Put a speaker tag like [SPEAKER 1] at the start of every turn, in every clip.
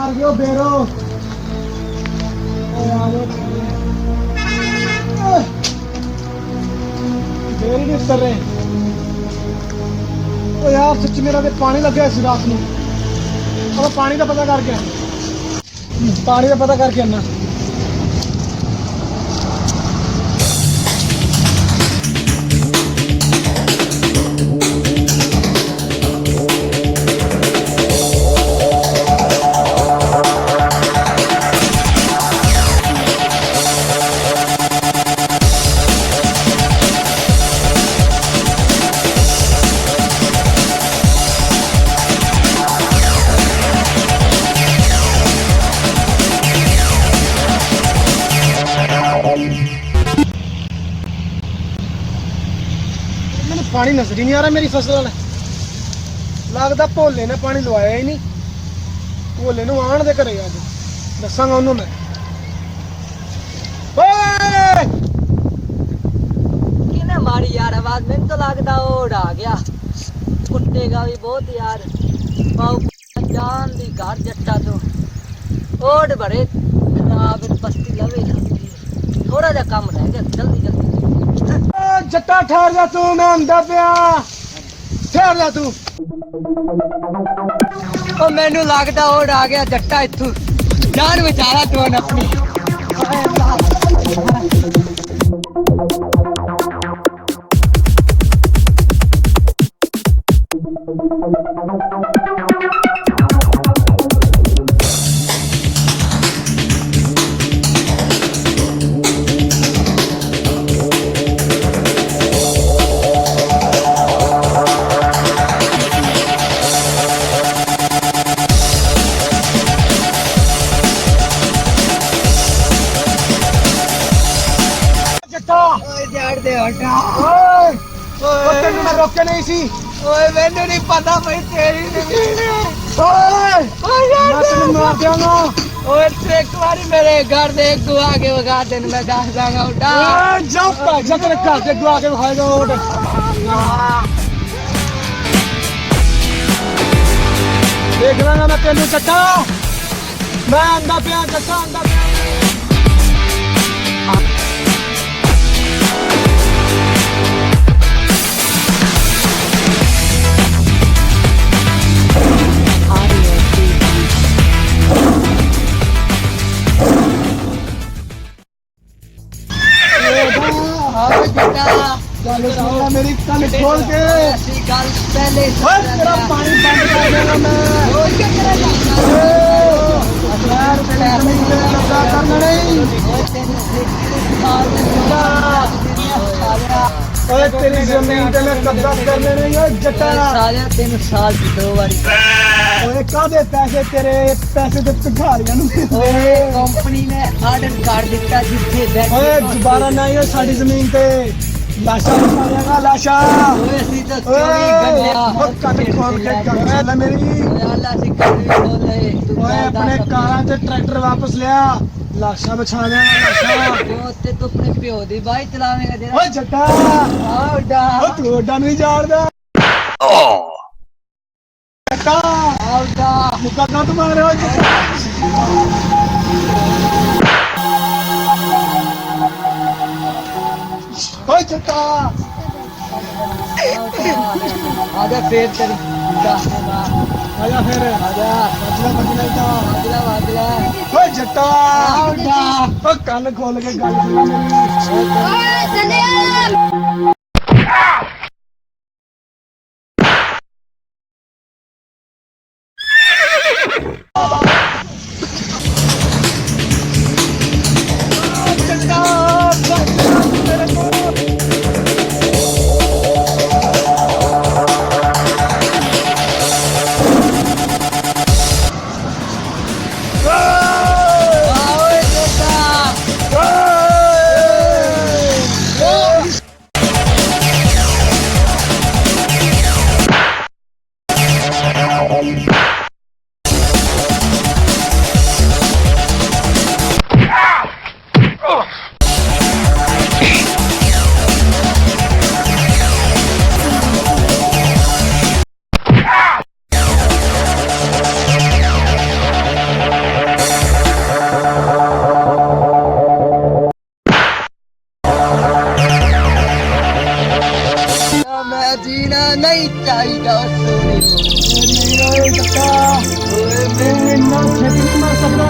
[SPEAKER 1] मार गयो बेरो बेर ही नहीं उतर रहे। ओ यार सच्ची मेरा तो पानी लग गया इस रात में। अब पानी का पता करके आना। पानी नजर ही नहीं आ रहा मेरी फसल। लगता भोले ने पानी लवाया ही नहीं। भोले नूं आण दे घरे अज दसांगा उन्होंने मैं।
[SPEAKER 2] किने मारी यार आवाज? मैंने तो लगता ओढ़ आ गया। कुत्तेगा भी बहुत यार। पाऊ जान दी घर जट्टा तो ओढ़ बड़े खराब बस्ती लवे जाती। थोड़ा जा काम रह गया, जल्दी जल्दी
[SPEAKER 1] जट्टा ठहर जा तू, मैं आंदा पिया। ठहर जा तू।
[SPEAKER 2] ओ मैनू लगता ओढ़ आ गया जट्टा इत्थू। जान बेचारा तू अपनी।
[SPEAKER 1] मैं रोके नहीं सी।
[SPEAKER 2] ओए मैंने नहीं पता भाई तेरी
[SPEAKER 1] मार देगा।
[SPEAKER 2] ओए एक बारी मेरे घर दे गुआ के वगा दिन मैं दस जाऊंगा। उठा
[SPEAKER 1] जब जकर घर से गुआ के खाएगा उठ। देख लांगा मैं तेनू चट्टा। मैं आंदा पिया चट्टा आंदा पिया। मेरी कल खोल के
[SPEAKER 2] गल पहले
[SPEAKER 1] तेरा पानी बंद कर देगा मैं। तेरी जमीन पे मैं कब्जा करने नहीं है जट्टा।
[SPEAKER 2] 3 साल की 2 बारी।
[SPEAKER 1] कादे पैसे तेरे पैसे तो भिखारियां नूं
[SPEAKER 2] कंपनी ने आर्डर कर दिता जिथे
[SPEAKER 1] दोबारा नहीं है साड़ी जमीन पे। लाशा बचाएगा लाशा।
[SPEAKER 2] ऐसी तो चोरी गंजा
[SPEAKER 1] कट खोल के गल मेरी।
[SPEAKER 2] अल्लाह से कर बोले तू
[SPEAKER 1] अपने कारां ते ट्रैक्टर वापस लिया। लाशा बचा देगा लाशा।
[SPEAKER 2] ते तू अपने प्यो दी बाइक चलावेगा जरा।
[SPEAKER 1] ओए जट्टा
[SPEAKER 2] ओडा
[SPEAKER 1] तू ओडा नहीं जानदा। जट्टा
[SPEAKER 2] ओडा
[SPEAKER 1] मुक्का ना तुम्हारे हो जट्टा। ओए जट्टा
[SPEAKER 2] आजा फिर तेरी
[SPEAKER 1] आजा फिर
[SPEAKER 2] आजा
[SPEAKER 1] बजला जा।
[SPEAKER 2] वाजला
[SPEAKER 1] ओए जट्टा
[SPEAKER 2] ओडा
[SPEAKER 1] ओ कान खोल के गल सुन मेरी।
[SPEAKER 2] मैं जीना नहीं चाहिए सोने
[SPEAKER 1] ਓਏ ਜੱਟਾ ਤੂੰ ਇੰਨਾ ਛੇਤੀ ਨਹੀਂ ਮਰ ਸਕਦਾ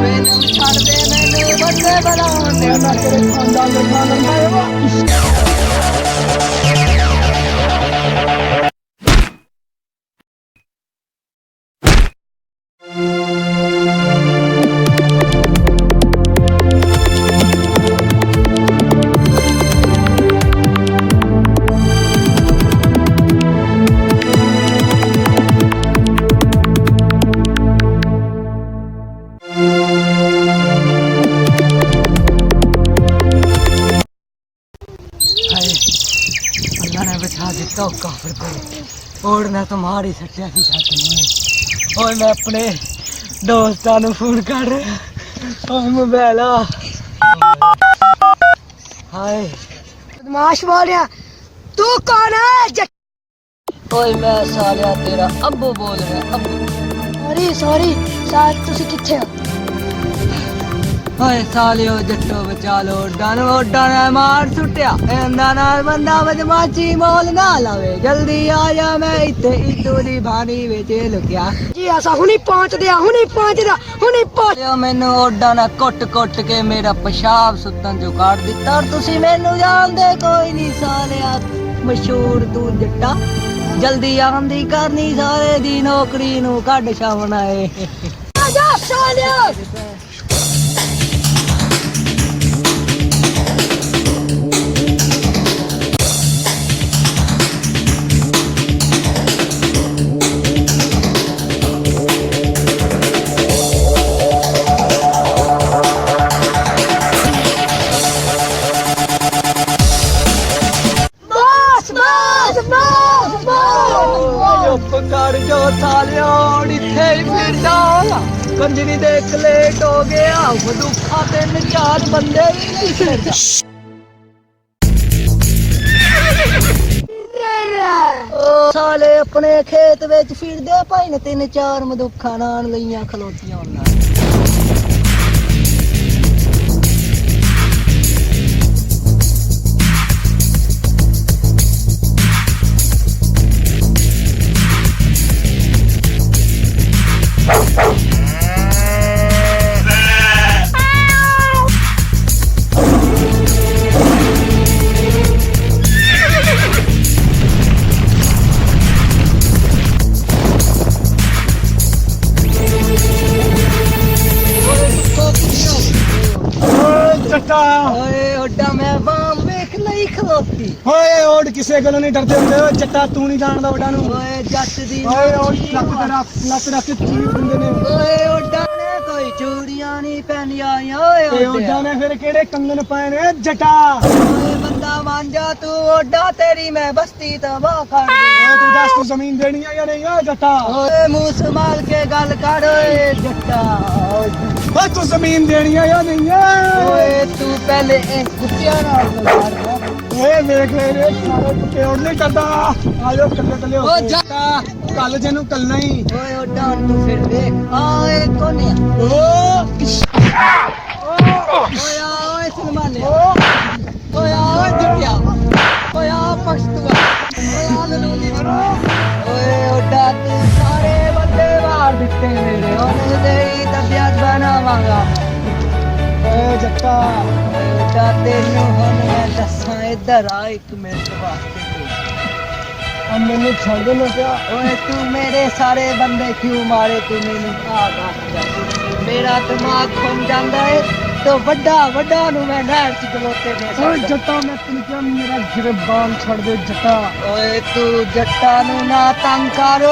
[SPEAKER 2] मैंने छाड़ दे मैंने बंदे बनाओ
[SPEAKER 1] ਮੈਂ ਤੇਰੇ ਖਾਨਦਾਨ ਦੇ ਨਾਲ ਲੰਦਾ ਹੈ ਵਾ
[SPEAKER 2] अल्लाह ने बचा दिता काफिर को और मैं तो मार ही सटिया सी छत में और मैं अपने दोस्तां नु फोन कर रहा और मोबाइल हाय
[SPEAKER 3] बदमाश बोलिया तू कौन है
[SPEAKER 2] ओए मैं सालिया तेरा अब्बू बोल रहा अब्बू
[SPEAKER 3] सॉरी शायद तुसी किथे हो
[SPEAKER 2] ओए सालियो जट्टो बचा लो ओडा ने मार सुटिया इंदा नाल बंदा बदमाशी मोल ना लावे जल्दी आ जा मैं इत्थे इतू दी भानी विच लुकिया
[SPEAKER 3] जी ऐसा हुनी पहुंच
[SPEAKER 2] मैनू ओडा ने कुट के मेरा पेशाब सुतन जो काट दिता और तुसी मैनू जानदे कोई नहीं सालिया मशहूर तू जट्टा जल्दी आंदी करनी सारे दी नौकरी नू कढ छावना है
[SPEAKER 3] आजा सालिया
[SPEAKER 2] कर जो सालिया इत्थे ही फिर जाओ कंजरी देख लेट हो गया बदूखा 3-4 बंदे भी फिर जा ओ साले अपने खेत विच फिरदे भाई ने 3-4 मदुखा नाल लईयां खलोतियां ਉਹਨਾਂ
[SPEAKER 1] ਜੱਟਾ
[SPEAKER 2] ਓਏ ਓਡਾ ਮੈਂ ਬਾਮ ਵੇਖ ਲਈ ਖਲੋਤੀ
[SPEAKER 1] ਓਏ ਓਡ ਕਿਸੇ ਗੱਲੋਂ ਨਹੀਂ ਡਰਦੇ ਹੁੰਦੇ ਓਏ ਜੱਟਾ ਤੂੰ ਨਹੀਂ ਜਾਣਦਾ ਓਡਾ ਨੂੰ
[SPEAKER 2] ਓਏ ਜੱਟ ਦੀ
[SPEAKER 1] ਓਏ ਓਡ ਲੱਤ ਰੱਖ ਕੇ ਚੀਰ ਦਿੰਦੇ ਨੇ
[SPEAKER 2] ਓਏ ਓਡਾ ਨੇ ਕੋਈ ਚੂੜੀਆਂ ਨਹੀਂ ਪਹਿਨੀਆਂ ਓਏ
[SPEAKER 1] ਤੇ ਓਡਾ ਨੇ ਫਿਰ ਕਿਹੜੇ ਕੰਗਨ ਪਾਏ ਨੇ ਜੱਟਾ
[SPEAKER 2] ਓਏ ਬੰਦਾ ਮੰਜਾ ਤੂੰ ਓਡਾ ਤੇਰੀ ਮੈਂ ਬਸਤੀ ਤਬਾਹ ਕਰ
[SPEAKER 1] ਓਏ ਤੂੰ ਦੱਸ ਤੂੰ ਜ਼ਮੀਨ ਦੇਣੀ ਆ ਜਾਂ ਨਹੀਂ ਓਏ ਜੱਟਾ
[SPEAKER 2] ਓਏ ਮੂੰਹ ਸੰਭਾਲ ਕੇ ਗੱਲ ਕਰ ਓਏ ਜੱਟਾ
[SPEAKER 1] ਓਏ ਤੂੰ ਜ਼ਮੀਨ ਦੇਣੀ ਆ ਜਾਂ ਨਹੀਂ
[SPEAKER 2] ਓਏ ਤੂੰ ਪਹਿਲੇ ਇਹ ਕੁੱਤਿਆਂ ਨਾਲ ਗੱਲ ਕਰ
[SPEAKER 1] ਓਏ ਵੇਖ ਲੈ ਰੇ ਸਾਰੇ ਕੁੱਤੇ ਉੜ ਨਹੀਂ ਕਰਦਾ ਆ ਜਾਓ ਕੱਲੇ
[SPEAKER 2] ਓ ਜੱਟਾ
[SPEAKER 1] ਕੱਲ ਜਿਹਨੂੰ ਕੱਲਣਾ ਹੀ
[SPEAKER 2] ਓਏ ਓਡਾ ਤੂੰ ਫਿਰ ਵੇਖ ਓਏ ਕੋਨੇ
[SPEAKER 1] ਓ
[SPEAKER 2] ਓਏ ਓਏ ਸਲਮਾਨੇ ਓਏ ਓਏ ਜੁਟਿਆ ਓਏ ਪਖਤੂਆ ਓਏ ਨਨੂਨੀ ਓਏ ਓਡਾ ਤੂੰ ਸਾਰੇ ਬੰਦੇ ਮਾਰ ਦਿੱਤੇ ਮੇਰੇ ਉਹਨੇ ਤੇਰੀ ਤਬੀਅਤ ਬਣਾਵਾਂਗਾ
[SPEAKER 1] ਓਏ ਜੱਟਾ
[SPEAKER 2] ਓਏ ਓਡਾ ਤੈਨੂੰ ਹੁਣ ਮੈਂ ਦੱਸਾਂ ਇੱਧਰ ਆ ਇੱਕ ਮਿੰਟ ਵਾਸਤੇ
[SPEAKER 1] ਆ ਮੈਨੂੰ ਛੱਡ ਦੇ ਨਾ ਪਿਆ
[SPEAKER 2] ਓਏ ਤੂੰ ਮੇਰੇ ਸਾਰੇ ਬੰਦੇ ਕਿਉਂ ਮਾਰੇ ਤੂੰ ਮੈਨੂੰ ਆ ਦੱਸ ਜਾ ਮੇਰਾ ਦਿਮਾਗ ਖੁੰਮ ਜਾਂਦਾ ਹੈ तो ਵੱਡਾ ਨੂੰ ਮੈਂ ਨਹਿਰ ਚ ਗਲੋਤੇ ਦੇ
[SPEAKER 1] ਓਏ ਜੱਟਾ ਮੈਂ ਤੈਨੂੰ ਕਿਹਾ ਮੇਰਾ ਗਿਰਬਾਨ ਛੱਡ ਦੇ ਜੱਟਾ
[SPEAKER 2] ਓਏ ਤੂੰ ਜੱਟਾਂ ਨੂੰ ਨਾ ਤੰਗ ਕਰ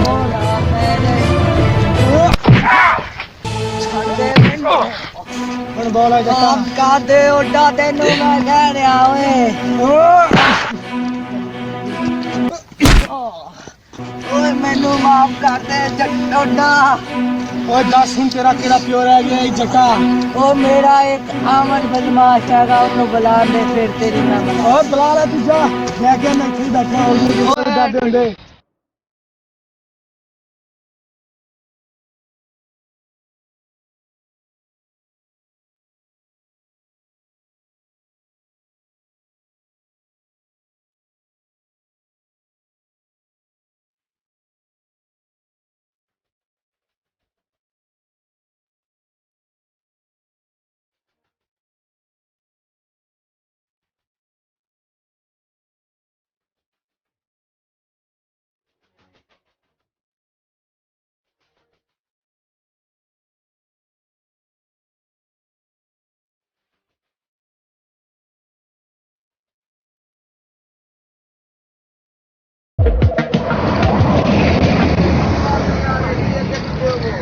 [SPEAKER 2] ਬੋਲਾ ਮੇਰੇ ਛੱਡ ਦੇ ਮੈਨੂੰ
[SPEAKER 1] ਹੁਣ ਬੋਲਾ ਜੱਟਾ
[SPEAKER 2] ਕੰਮ ਕਰ ਦੇ ਓਡਾ ਤੈਨੂੰ ਮੈਂ ਕਹਿ ਰਿਹਾ ਓਏ ਓਏ ਮੈਨੂੰ ਮਾਫ ਕਰ ਦੇ ਜੱਟੋਡਾ
[SPEAKER 1] ਓਏ ਦੱਸ ਹੁਣ ਤੇਰਾ ਕਿਹੜਾ ਪਿਓ ਰਹਿ ਗਿਆ ਈ ਜੱਟਾ
[SPEAKER 2] ਉਹ ਮੇਰਾ ਇੱਕ ਆਮਦ ਬਦਮਾਸ਼ ਹੈਗਾ ਉਹਨੂੰ ਬੁਲਾ ਦੇ ਫਿਰ ਤੇਰੀ ਮੈਂ ਬੁਲਾ
[SPEAKER 1] ਓਏ ਬੁਲਾ ਲੈ ਤੂੰ ਜਾ ਲੈ ਕੇ ਮੈਂ ਇੱਥੇ ਹੀ ਬੈਠਾ ਉਹਨੂੰ ਦੱਸਦੇ ਹੁੰਦੇ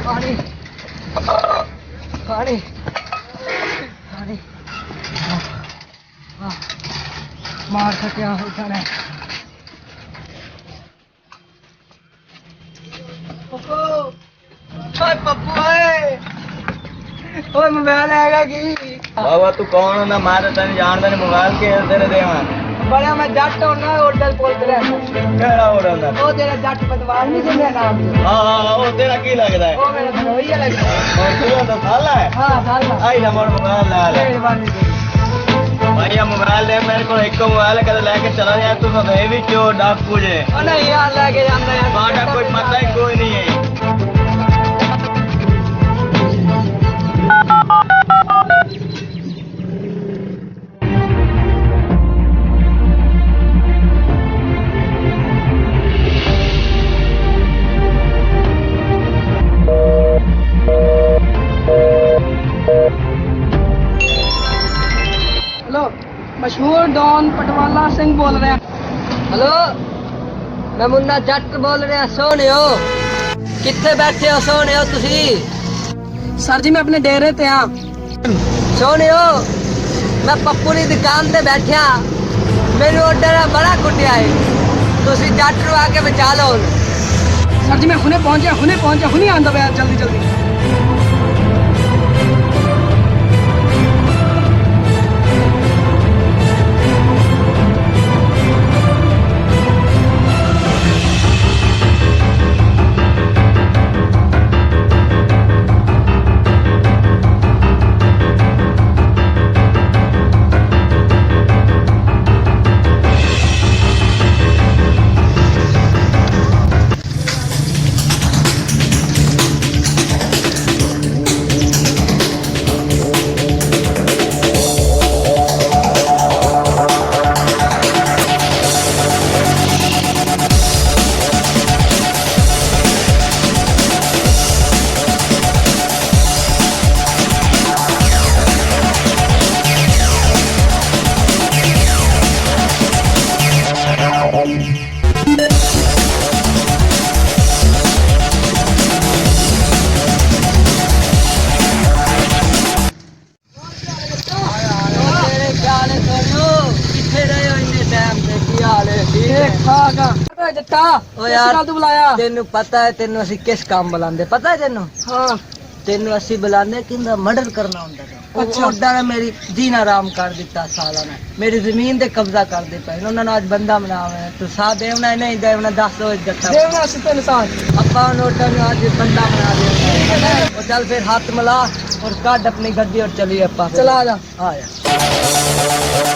[SPEAKER 2] ਪਾਣੀ ਪਾਣੀ ਪਾਣੀ ਮਾਰ ਸਕਿਆ ਹੋ ਜਾਣਾ ਪੱਪੂ ਓਏ ਪੱਪੂ ਓਏ ਮੋਬਾਈਲ ਹੈਗਾ ਕੀ
[SPEAKER 4] ਬਾਬਾ ਤੂੰ ਕੌਣ ਹੁੰਦਾ ਮੈਂ ਤਾਂ ਤੈਨੂੰ ਜਾਣਦਾ ਨਹੀਂ ਮੋਬਾਈਲ ਕੇ ਤੇਰੇ ਦੇਵਾਂ
[SPEAKER 2] ਬੜਾ ਮੈਂ ਜੱਟ ਹੋਣਾ ਹੋਟਲ ਪੁੱਲ ਤੇ ਰਹਿੰਦਾ
[SPEAKER 4] ਕਿਹੜਾ ਹੋ ਰਿਹਾ
[SPEAKER 2] ਉਹ ਤੇਰਾ ਜੱਟ ਬਦਮਾਸ਼ ਨਹੀਂ ਜਿੰਨੇ ਨਾਮ ਤੇ
[SPEAKER 4] ਹਾਂ ਉਹ ਤੇਰਾ ਕੀ ਲੱਗਦਾ ਹੈ
[SPEAKER 2] ਉਹ ਮੇਰਾ ਬਨੋਈਆ ਲੱਗਦਾ
[SPEAKER 4] ਹੋਰ ਤੂੰ ਤਾਂ ਸਾਲਾ ਹੈ
[SPEAKER 2] ਹਾਂ ਸਾਲਾ
[SPEAKER 4] ਆਈ ਨਾ ਮੋੜ ਮੋਬਾਈਲ ਲੈ ਲੈ
[SPEAKER 2] ਮਿਹਰਬਾਨੀ ਤੇਰੀ
[SPEAKER 4] ਭਾਈਆ ਮੋਬਾਈਲ ਦੇ ਮੇਰੇ ਕੋਲ ਇੱਕੋ ਮੋਬਾਈਲ ਕਦੇ ਲੈ ਕੇ ਚਲਾ ਜਾ ਤੂੰ ਤਾਂ ਇਹ ਵੀ ਚੋ ਡਾਕੂ ਜੇ
[SPEAKER 2] ਉਹ ਨਹੀਂ ਯਾਰ ਲੈ ਕੇ ਜਾਂਦਾ ਯਾਰ
[SPEAKER 4] ਸਾਡਾ ਕੋਈ ਪਤਾ ਹੀ ਕੋਈ ਨਹੀਂ ਹੈ
[SPEAKER 2] हेलो मशहूर डॉन पटवाला सिंह बोल रहे हैं हेलो मैं मुन्ना जट बोल रहा सोने हो कितने बैठे हो सोने हो तुसी सर जी मैं अपने डेरे ते हाँ सोने हो मैं पप्पू की दुकान ते बैठा मेरे ऑर्डर बड़ा कुटिया है तुसी जट नु आके बचा लो सर जी मैं हुने पहुंचा हुने आंदा पे जल्दी जल्दी ਤੈਨੂੰ ਪਤਾ ਹੈ ਤੈਨੂੰ ਅਸੀਂ ਕਿਸ ਕੰਮ ਬੁਲਾਉਂਦੇ ਪਤਾ ਹੈ ਤੈਨੂੰ ਹਾਂ ਤੈਨੂੰ ਅਸੀਂ ਬੁਲਾਉਂਦੇ ਕਿੰਦਾ ਮਰਡਰ ਕਰਨਾ ਹੁੰਦਾ ਅੱਛਾ ਉਹਦਾ ਨੇ ਮੇਰੀ ਜੀਣਾ ਆਰਾਮ ਕਰ ਦਿੱਤਾ ਸਾਲਾਂ ਨੇ ਮੇਰੀ ਜ਼ਮੀਨ ਤੇ ਕਬਜ਼ਾ ਕਰਦੇ ਪਏ ਉਹਨਾਂ ਨੂੰ ਅੱਜ ਬੰਦਾ ਬਣਾਵੇ ਤੂੰ ਸਾਥ ਦੇਵਣਾ ਨਹੀਂ ਦੇਵਣਾ ਦੱਸ ਦੋ ਜੱਟਾ ਦੇਵਣਾ ਅਸੀਂ ਤੈਨੂੰ ਸਾਥ ਆਪਾਂ ਨੋਟਾਂ ਨੂੰ ਅੱਜ ਬੰਦਾ ਬਣਾ ਦੇ ਉਹ ਚੱਲ ਫਿਰ ਹੱਥ ਮਿਲਾ और काट अपनी गड्डी और चलिए अपा चला जा आया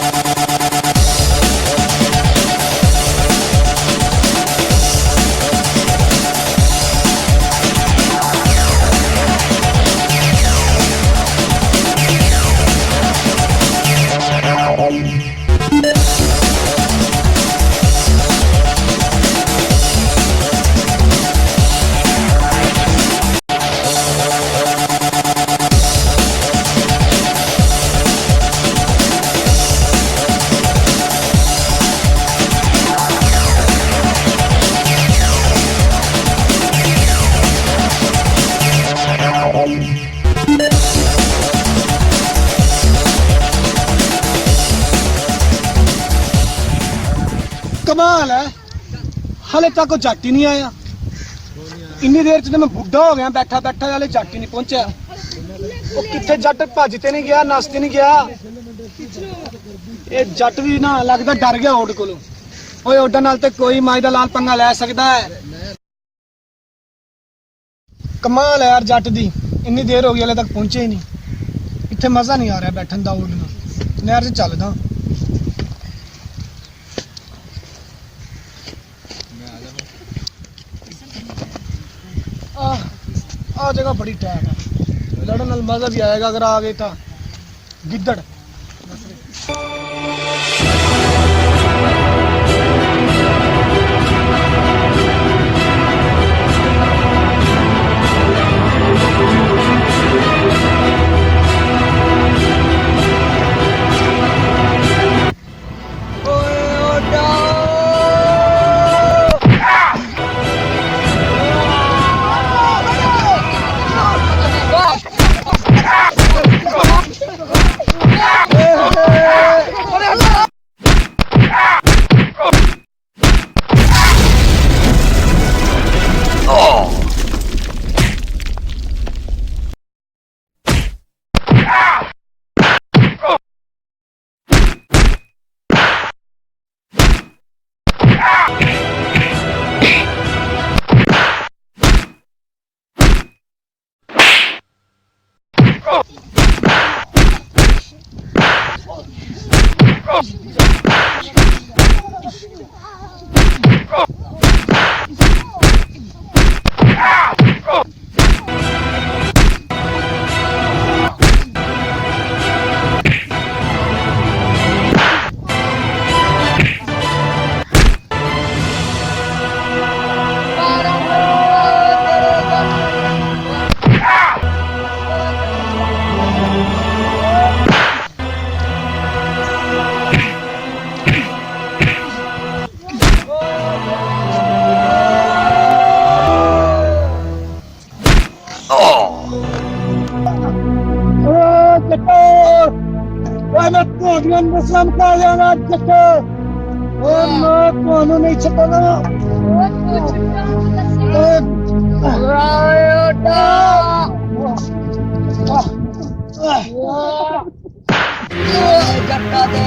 [SPEAKER 1] ਹਾਲੇ ਤੱਕ ਉਹ ਜੱਟ ਹੀ ਨਹੀਂ ਆਇਆ। ਇੰਨੀ ਦੇਰ ਚ ਤੇ ਮੈਂ ਬੁੱਢਾ ਹੋ ਗਿਆ ਬੈਠਾ ਬੈਠਾ, ਹਾਲੇ ਜੱਟ ਹੀ ਨਹੀਂ ਪਹੁੰਚਿਆ। ਉਹ ਕਿੱਥੇ ਜੱਟ ਭੱਜ ਤੇ ਨਹੀਂ ਗਿਆ, ਨੱਸ ਤੇ ਨਹੀਂ ਗਿਆ। ਇਹ ਜੱਟ ਵੀ ਨਾ ਲੱਗਦਾ ਡਰ ਗਿਆ ਓਡ ਕੋਲੋਂ। ਓਏ ਓਡਾਂ ਨਾਲ ਤੇ ਕੋਈ ਮਾਈ ਦਾ ਲਾਲ ਪੰਗਾ ਲੈ ਸਕਦਾ ਹੈ। ਕਮਾਲ ਹੈ ਯਾਰ ਜੱਟ ਦੀ, ਇੰਨੀ ਦੇਰ ਹੋ ਗਈ ਹਲੇ ਤੱਕ ਪਹੁੰਚੇ ਹੀ ਨਹੀਂ। ਇੱਥੇ ਮਜ਼ਾ ਨਹੀਂ ਆ ਰਿਹਾ ਬੈਠਣ ਦਾ ਓਡ ਨਾਲ। ਨਹਿਰ 'ਚ ਚੱਲਦਾ। ਆ ਜਗ੍ਹਾ ਬੜੀ ਟੈਕ ਹੈ, ਲੜਨ ਨਾਲ ਮਜ਼ਾ ਵੀ ਆਏਗਾ ਅਗਰ ਆ ਗਏ ਤਾਂ। ਗਿੱਦੜ मैं ਤੁਹਾਡੀਆਂ ਨਸਲਾਂ ਕਰ ਲਿਆਂਗਾ ਜੱਟ। ਓਏ ਮੈਂ ਤੁਹਾਨੂੰ ਨਹੀਂ ਛੱਡਣਾ।
[SPEAKER 2] ਜੱਟਾ ਦੇ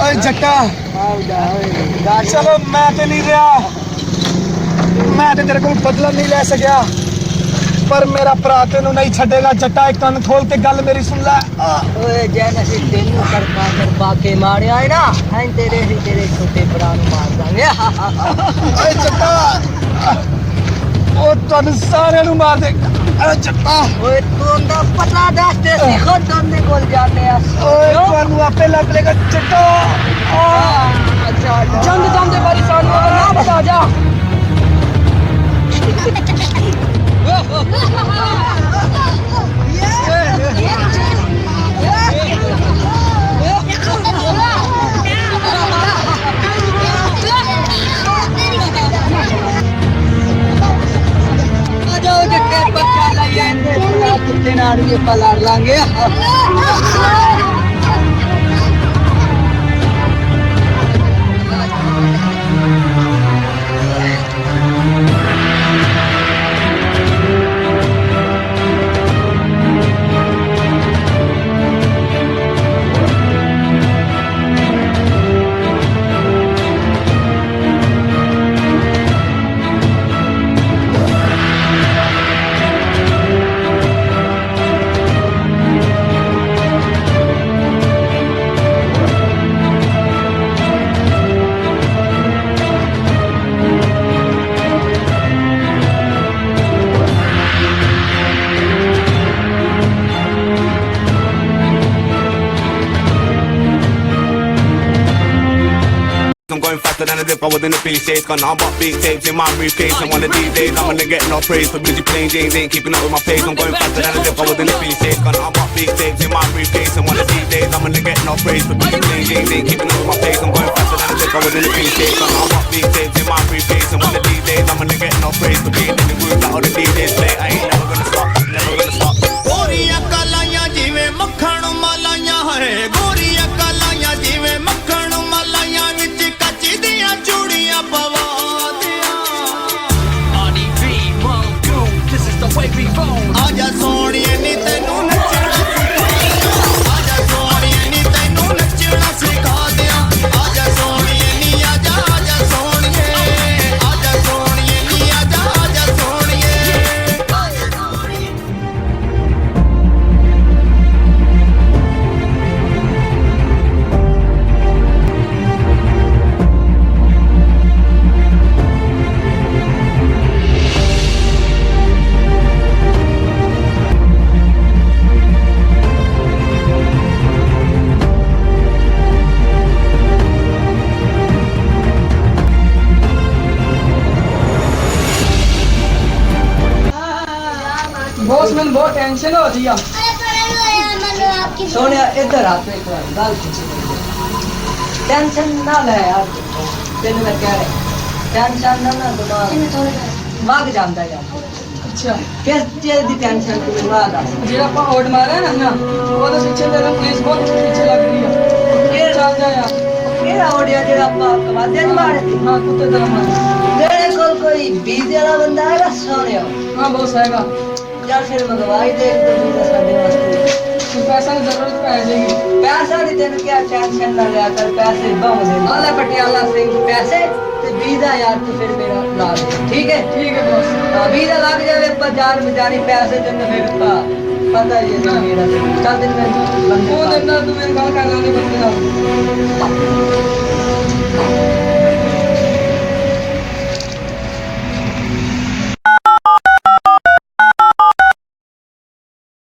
[SPEAKER 1] ਓਏ ਜੱਟਾ ਚਲੋ ਮੈਂ ਤੇ ਨਹੀਂ ਰਿਹਾ, ਮੈਂ ਤੇ ਤੇਰੇ ਕੋਲ ਬਦਲਾ ਨਹੀਂ ਲੈ ਸਕਿਆ, ਪਰ ਮੇਰਾ ਭਰਾ ਤੈਨੂੰ ਨਹੀਂ ਛੱਡੇਗਾ ਜੱਟਾ। ਇੱਕ ਕੰਨ ਖੋਲ ਕੇ ਗੱਲ ਮੇਰੀ ਸੁਣ ਲੈ।
[SPEAKER 2] ਓਏ ਜੈਨ ਅਸੀਂ ਤੈਨੂੰ ਕਰਪਾ ਕੇ ਮਾਰਿਆ ਹੈ ਨਾ, ਐਂ ਤੇਰੇ ਛੋਟੇ ਭਰਾ ਨੂੰ ਮਾਰ ਦਾਂਗੇ।
[SPEAKER 1] ਓਏ ਜੱਟਾ ਉਹ ਤੁਹਾਨੂੰ ਸਾਰਿਆਂ ਨੂੰ ਮਾਰ ਦੇ। ਓਏ ਜੱਟਾ
[SPEAKER 2] ਓਏ ਤੂੰ ਦਾ ਪਤਾ ਦੱਸ ਤੇ ਸਿੱਖੋ ਦੋਨੇ ਕੋਲ ਜਾਂਦੇ ਆ।
[SPEAKER 1] ਓਏ ਤੁਹਾਨੂੰ ਆਪੇ ਲੱਭ ਲੇਗਾ ਜੱਟਾ।
[SPEAKER 2] ਅੱਛਾ
[SPEAKER 3] ਜੰਗ ਜਾਂਦੇ ਵਾਰੀ ਸਾਨੂੰ ਅਗਰ ਨਾ ਬਤਾ ਜਾ।
[SPEAKER 2] ਜਾਓ ਜੱਟੇ ਪੱਕਾ ਲਾਈਏ ਤੇ ਕੁੱਤੇ ਨਾਲ ਵੀ ਆਪਾਂ ਲੜ ਲਾਂਗੇ।
[SPEAKER 5] faster than as if I was in the P-States. Got nothing but big tapes in my briefcase. And one of these days I'm gonna get no praise for busy playing games, ain't keeping up with my pace. I'm going faster than as if I was in the P-States. Got nothing but big tapes in my briefcase. And one of these days I'm gonna get no praise for busy playing games, ain't keeping up with my pace. I'm going faster than as if I was in the P-States. Got nothing but big tapes in my briefcase. And one of these days I'm gonna get no praise for being in the group that all the DJs play. I ain't never gonna stop, never gonna stop.
[SPEAKER 6] ਗੋਰੀਆਂ ਕਾਲਾਈਆਂ ਜਿਵੇਂ ਮੱਖਣ ਮਲਾਈਆਂ ਹੈ ਗੋਰੀਆਂ ਕਾਲਾਈਆਂ ਜਿਵੇਂ ਮੱਖਣ ਮਲਾਈਆਂ ਵਿੱਚ ਕੱਚ ਦੀਆਂ ਚੂੜੀਆਂ ਪਵਾ ਦਿਆਂ ਆਜਾ ਸੋਹਣੀਏ ਨੀ ਤੈਨੂੰ ਨੱਚਣਾ ਸਿਖਾ ਆਜਾ ਸੋਹਣੀਏ ਨੀ ਤੈਨੂੰ ਨੱਚਣਾ ਸਿਖਾ ਦਿਆਂ ਆਜਾ ਸੋਹਣੀਏ ਨੀ ਆਜਾ ਆਜਾ ਸੋਹਣੀਏ ਆਜਾ ਸੋਹਣੀਏ ਨੀ ਆਜਾ ਆਜਾ ਸੋਹਣੀਏ
[SPEAKER 3] बॉस मैंने बहुत टेंशन हो रही है
[SPEAKER 2] सोनिया इधर आ तू एक बार गल टेंशन ना ले यार तेन मैं कह रहा टेंशन ना दिमाग भाग जाता यार
[SPEAKER 3] अच्छा
[SPEAKER 2] किस चीज की टेंशन तू दिमाग आ
[SPEAKER 3] जो आप ओड मारे ना ना वो तो पीछे तेरे पुलिस बहुत पीछे लग रही है चल जा यार
[SPEAKER 2] केड़ा ओडिया जो आप कमाते च मारे थे
[SPEAKER 3] हाँ कुत्ते तरह मारे
[SPEAKER 2] तेरे को कोई बीज वाला बंदा है सोनिया
[SPEAKER 3] हाँ बॉस आएगा
[SPEAKER 2] यार फिर मंगवाई दे तो बीजा साडे वास्ते
[SPEAKER 3] तो पैसा की जरूरत पै जाएगी
[SPEAKER 2] पैसा नहीं तेन क्या टेंशन ना लिया कर पैसे बहु दे आला पटियाला सिंह पैसे ते बीजा यार तू फिर मेरा ला दे ठीक है
[SPEAKER 3] बॉस
[SPEAKER 2] बीजा लग जावे पर जान बचानी पैसे तेन फिर पता ही है मेरा चल दिन में बंदे
[SPEAKER 3] वो दिन ना तू मेरे गल कर लाने बंदे ना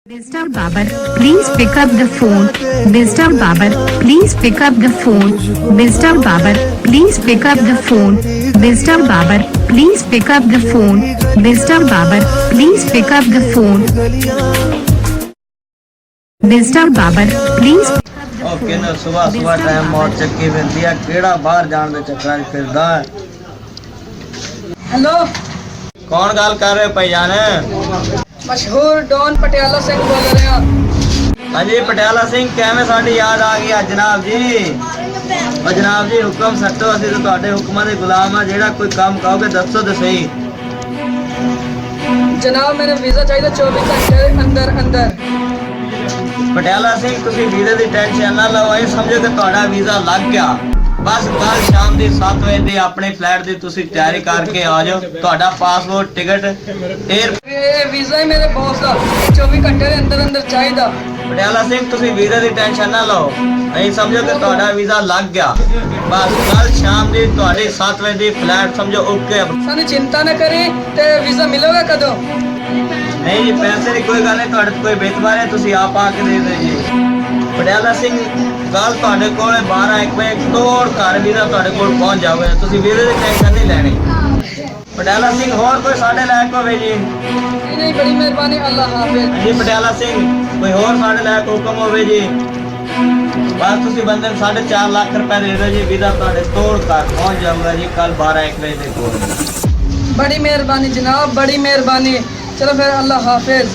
[SPEAKER 7] Mr. Babar, please pick up the phone. Mr. Babar, please pick up the phone. Mr. Babar, please pick up the phone. Mr. Babar, please pick up the phone. Mr. Babar, please pick up the phone. Mr. Babar, please.
[SPEAKER 4] Okay ਨਾ ਸਵੇਰ ਸਵੇਰ time ਮੋੜ ਚੱਕੀ ਫਿਰਦੀ ਆ ਕਿਹੜਾ ਬਾਹਰ ਜਾਣ ਦੇ ਚੱਕਰਾਂ 'ਚ ਫਿਰਦਾ ਹੈ
[SPEAKER 3] हेलो
[SPEAKER 4] ਕੌਣ ਗੱਲ ਕਰ ਰਹੇ ਭਾਈਜਾਨ
[SPEAKER 3] मशहूर डॉन पटियाला सिंह बोल रहे हैं
[SPEAKER 4] ਹਾਂਜੀ ਪਟਿਆਲਾ ਸਿੰਘ ਕਿਵੇਂ ਸਾਡੀ ਯਾਦ ਆ ਗਈ ਅੱਜ ਜਨਾਬ ਜੀ ਉਹ ਜਨਾਬ ਜੀ ਹੁਕਮ ਸੱਟੋ ਅਸੀਂ ਤਾਂ ਤੁਹਾਡੇ ਹੁਕਮਾਂ ਦੇ ਗੁਲਾਮ ਆ ਜਿਹੜਾ ਕੋਈ ਕੰਮ ਕਹੋਗੇ ਦੱਸੋ ਤੇ ਸਹੀ
[SPEAKER 3] जनाब मैंने वीजा चाहिए 24 घंटे अंदर अंदर
[SPEAKER 4] ਪਟਿਆਲਾ ਸਿੰਘ ਤੁਸੀਂ ਵੀਜ਼ੇ ਦੀ ਟੈਨਸ਼ਨ ਨਾ ਲਓ ਇਹ ਸਮਝੋ ਕਿ ਤੁਹਾਡਾ ਵੀਜ਼ਾ ਲੱਗ ਗਿਆ ਬਸ ਕੱਲ ਸ਼ਾਮ ਦੀ 7 ਵਜੇ ਦੇ ਆਪਣੇ ਫਲਾਈਟ ਦੀ ਤੁਸੀਂ ਤਿਆਰੀ ਕਰਕੇ ਆ ਜਾਓ ਤੁਹਾਡਾ ਪਾਸਪੋਰਟ ਟਿਕਟ 에ਅਰ
[SPEAKER 3] ये वीजा ही मेरे बॉस का 24 घंटे के अंदर अंदर चाहिए
[SPEAKER 4] ਪਟਿਆਲਾ ਸਿੰਘ ਤੁਸੀਂ ਵੀਜ਼ੇ ਦੀ ਟੈਨਸ਼ਨ ਨਾ ਲਓ ਨਹੀਂ ਸਮਝੋ ਕਿ ਤੁਹਾਡਾ ਵੀਜ਼ਾ ਲੱਗ ਗਿਆ ਬਸ ਕੱਲ ਸ਼ਾਮ ਦੀ ਤੁਹਾਡੀ 7 ਵਜੇ ਦੀ ਫਲਾਈਟ ਸਮਝੋ ਓਕੇ
[SPEAKER 3] सानू चिंता न करें ते वीजा मिलेगा कदों
[SPEAKER 4] ਨਹੀਂ ਜੀ ਪੈਸੇ ਦੀ ਕੋਈ ਗੱਲ ਨਹੀਂ ਤੁਹਾਡੇ ਤੋਂ ਕੋਈ ਬੇਤਬਾਰ ਹੈ ਤੁਸੀਂ ਆਪ ਆ ਕੇ ਦੇ ਦਿਓ ਜੀ ਪਟਿਆਲਾ ਸਿੰਘ ਕੱਲ ਤੁਹਾਡੇ ਕੋਲ 12-1 ਵਜੇ ਤੋੜ ਘਰ ਵੀਜ਼ਾ ਤੁਹਾਡੇ ਕੋਲ ਪਹੁੰਚ ਜਾਊਗਾ ਤੁਸੀਂ ਵੀਜ਼ੇ ਦੀ ਟੈਨਸ਼ਨ ਨਹੀਂ ਲੈਣੀ ਪਟਿਆਲਾ ਸਿੰਘ ਹੋਰ ਕੋਈ ਸਾਡੇ ਲਾਇਕ ਹੋਵੇ ਜੀ
[SPEAKER 3] नहीं बड़ी मेहरबानी अल्लाह हाफिज
[SPEAKER 4] ਜੀ ਪਟਿਆਲਾ ਸਿੰਘ ਕੋਈ ਹੋਰ ਸਾਡੇ ਲਾਇਕ ਹੁਕਮ ਹੋਵੇ ਜੀ ਬਸ ਤੁਸੀਂ ਬੰਦੇ ਨੂੰ 4.5 ਲੱਖ ਰੁਪਏ ਦੇ ਦਿਓ ਜੀ ਵੀਜ਼ਾ ਤੁਹਾਡੇ ਤੋੜ ਘਰ ਪਹੁੰਚ ਜਾਊਗਾ ਜੀ ਕੱਲ 12-1 ਵਜੇ ਦੇ ਕੋਲ
[SPEAKER 3] बड़ी मेहरबानी जनाब बड़ी मेहरबानी चलो फिर अल्लाह हाफिज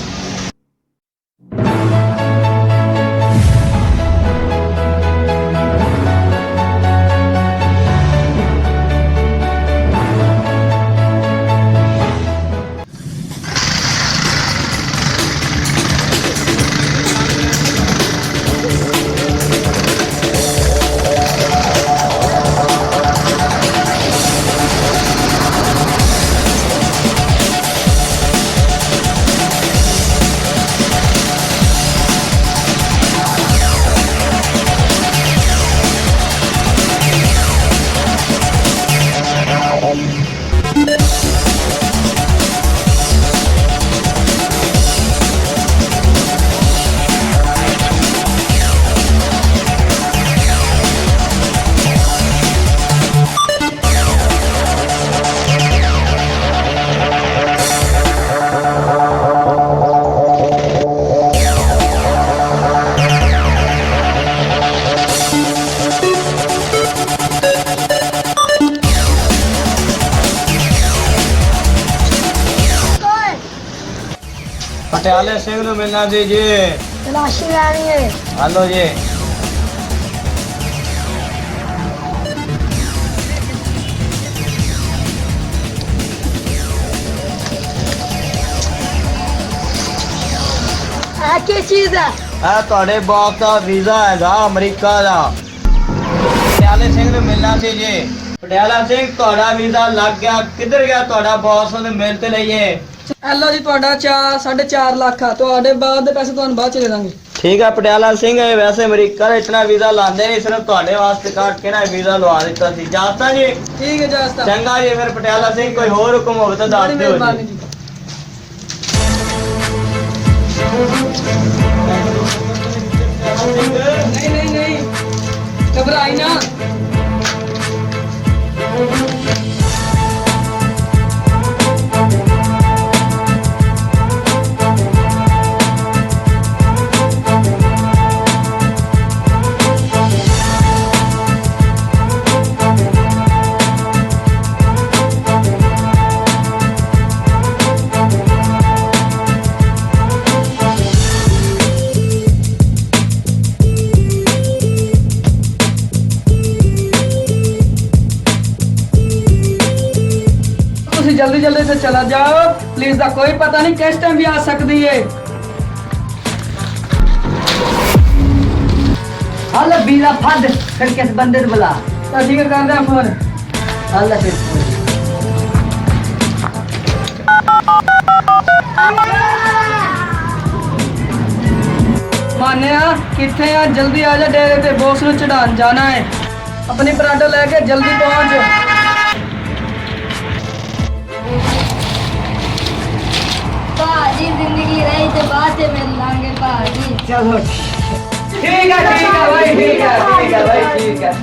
[SPEAKER 4] ਪਟਿਆਲੇ ਸਿੰਘ ਨੂੰ ਮਿਲਣਾ ਸੀ ਜੀ।
[SPEAKER 3] ਤਲਾਸ਼ੀ ਲੈਣੀ ਹੈ।
[SPEAKER 4] ਹਲੋ ਜੀ।
[SPEAKER 3] ਇਹ ਕੀ ਚੀਜ਼ ਹੈ?
[SPEAKER 4] ਇਹ ਤੁਹਾਡੇ ਬਾਪ ਦਾ ਵੀਜ਼ਾ ਹੈਗਾ ਅਮਰੀਕਾ ਦਾ। ਪਟਿਆਲੇ ਸਿੰਘ ਨੂੰ ਮਿਲਣਾ ਸੀ ਜੀ। ਪਟਿਆਲਾ ਸਿੰਘ ਤੁਹਾਡਾ ਵੀਜ਼ਾ ਲੱਗ ਗਿਆ। ਕਿੱਧਰ ਗਿਆ ਤੁਹਾਡਾ ਬੌਸ? ਉਹਨੂੰ ਮਿਲ ਤੇ ਲਈਏ।
[SPEAKER 3] ਐਲੋ ਜੀ ਤੁਹਾਡਾ 4.5 ਲੱਖ ਆ। ਤੁਹਾਡੇ ਬਾਅਦ ਦੇ ਪੈਸੇ ਤੁਹਾਨੂੰ ਬਾਅਦ ਚ ਦੇ ਦਾਂਗੇ।
[SPEAKER 4] ਠੀਕ ਹੈ ਪਟਿਆਲਾ ਸਿੰਘ, ਇਹ ਵੈਸੇ ਅਮਰੀਕਾ ਦਾ ਇਤਨਾ ਵੀਜ਼ਾ ਲਾਉਂਦੇ ਨਹੀਂ, ਸਿਰਫ ਤੁਹਾਡੇ ਵਾਸਤੇ ਕੱਟ ਕੇ ਨਾ ਵੀਜ਼ਾ ਲਵਾ ਦਿੱਤਾ ਸੀ। ਜਾਤਾ ਜੀ।
[SPEAKER 3] ਠੀਕ ਹੈ ਜਾਸਤਾ।
[SPEAKER 4] ਚੰਗਾ ਜੀ, ਫਿਰ ਪਟਿਆਲਾ ਸਿੰਘ ਕੋਈ ਹੋਰ ਹੁਕਮ ਹੋਵੇ ਤਾਂ ਦੱਸ
[SPEAKER 3] ਬੜੀ
[SPEAKER 4] ਦਿਓ
[SPEAKER 3] ਮਿਹਰਬਾਨੀ
[SPEAKER 4] ਜੀ।
[SPEAKER 3] ਜੀ। ਨਹੀਂ ਨਹੀਂ ਨਹੀਂ, ਘਬਰਾਈ ਨਾ। ਤੁਸੀਂ ਜਲਦੀ ਜਲਦੀ से चला जाओ प्लीज। ਦਾ ਕੋਈ ਪਤਾ ਨਹੀਂ ਕਿਸ ਟਾਈਮ ਵੀ ਆ ਸਕਦੀ ਹੈ।
[SPEAKER 2] हल बीरा फद फिर किस बंदे ने बुला।
[SPEAKER 3] ਤਾਂ ਠੀਕ ਹੈ ਕਰਦੇ ਆ ਫੋਨ।
[SPEAKER 2] हल फिर
[SPEAKER 3] ਮਾਨਿਆ ਕਿੱਥੇ ਆ? ਜਲਦੀ ਆ ਜਾ, ਡੇਰੇ ਤੇ ਬੋਸ ਨੂੰ ਚੜਾਉਣ ਜਾਣਾ ਹੈ। ਆਪਣੀ ਪਰਾਂਠਾ ਲੈ ਕੇ ਜਲਦੀ ਪਹੁੰਚ।
[SPEAKER 8] ਭਾਜੀ ਜ਼ਿੰਦਗੀ ਰਹੀ ਤੇ ਬਾਅਦ ਚ ਮਿਲ ਲਾਂਗੇ ਭਾਜੀ।
[SPEAKER 2] चलो
[SPEAKER 3] ਠੀਕ ਹੈ ਭਾਈ, ਠੀਕ ਹੈ ਭਾਈ, ਠੀਕ ਹੈ।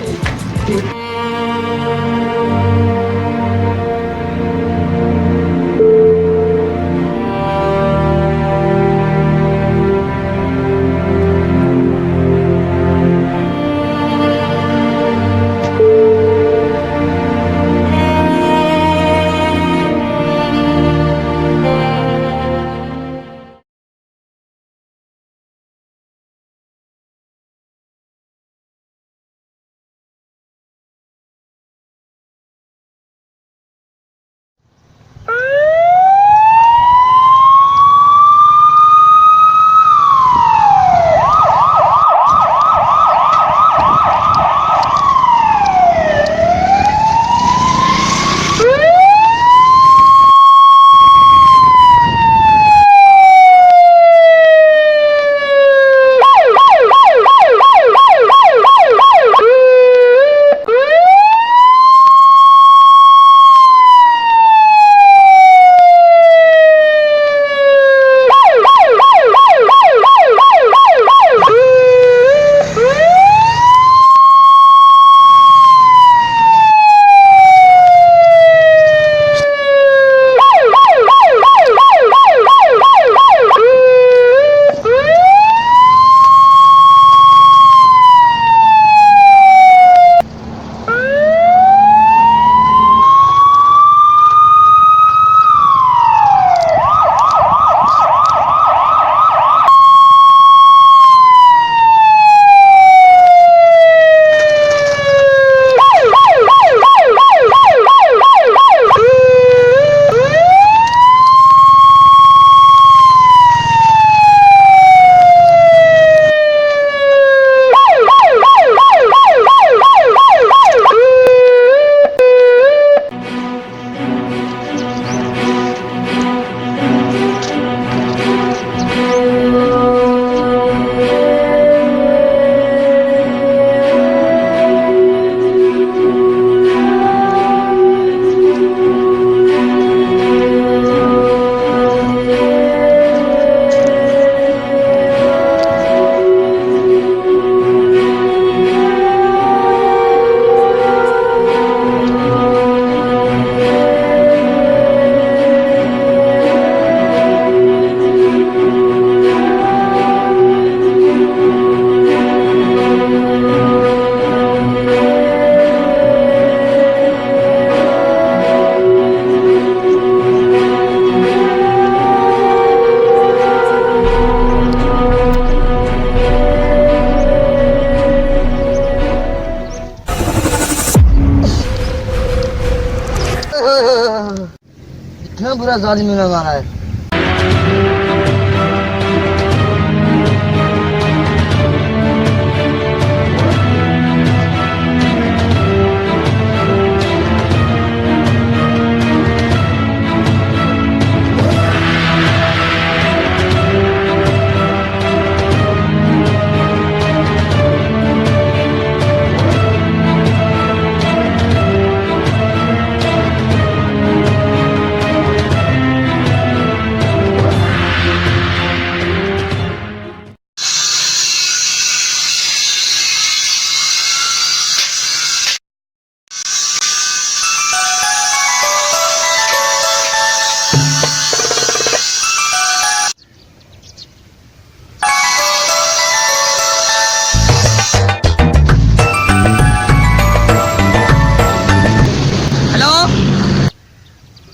[SPEAKER 2] इतना बुरा जालिम ने मारा है।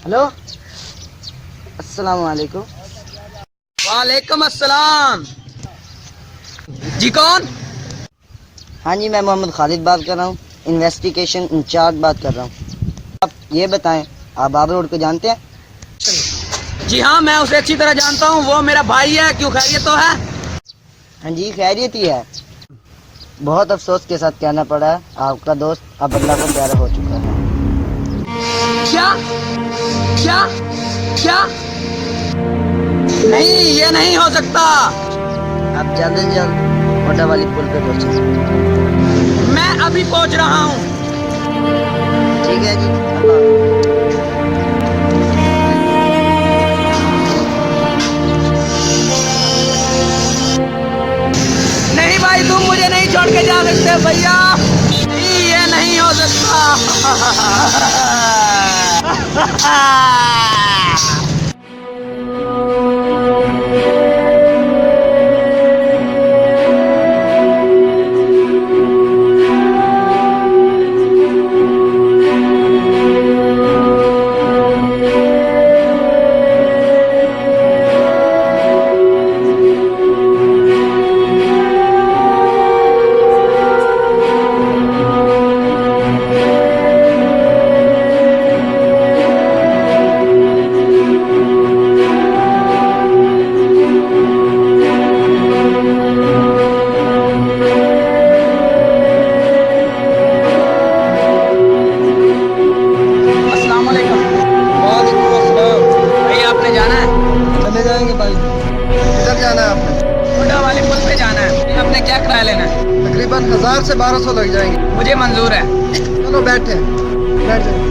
[SPEAKER 2] हेलो, अस्सलाम वालेकुम।
[SPEAKER 3] वालेकुम अस्सलाम। जी कौन?
[SPEAKER 2] हाँ जी, मैं मोहम्मद खालिद बात कर रहा हूँ, इन्वेस्टिगेशन इंचार्ज बात कर रहा हूँ। आप ये बताएं, आप बाबर रोड को जानते हैं?
[SPEAKER 3] जी हाँ, मैं उसे अच्छी तरह जानता हूँ, वो मेरा भाई है। क्यों, खैरियत तो है?
[SPEAKER 2] हाँ जी, खैरियत ही है। बहुत अफसोस के साथ कहना पड़ा है, आपका दोस्त अब अल्लाह को प्यारा हो चुका है।
[SPEAKER 3] क्या क्या क्या? नहीं, ये नहीं हो सकता।
[SPEAKER 2] आप जल्द से जल्द मोटा वाली पुल पे पहुँचे।
[SPEAKER 3] मैं अभी पहुँच रहा हूँ।
[SPEAKER 2] ठीक है जी, अल्लाह।
[SPEAKER 3] नहीं भाई, तुम मुझे नहीं छोड़ के जा सकते भैया। नहीं, ये नहीं हो सकता। अस्सलाम वालेकुम।
[SPEAKER 1] वालेकुम अस्सलाम।
[SPEAKER 3] भैया, आपने जाना है?
[SPEAKER 1] चले जाएंगे भाई। किधर जाना है आपने?
[SPEAKER 3] मोटा वाले पुल पे जाना है। आपने क्या किराया लेना है?
[SPEAKER 1] तकरीबन 1000 से 1200 लग जाएंगे।
[SPEAKER 3] मुझे मंजूर है।
[SPEAKER 1] चलो बैठे, बैठ जाए।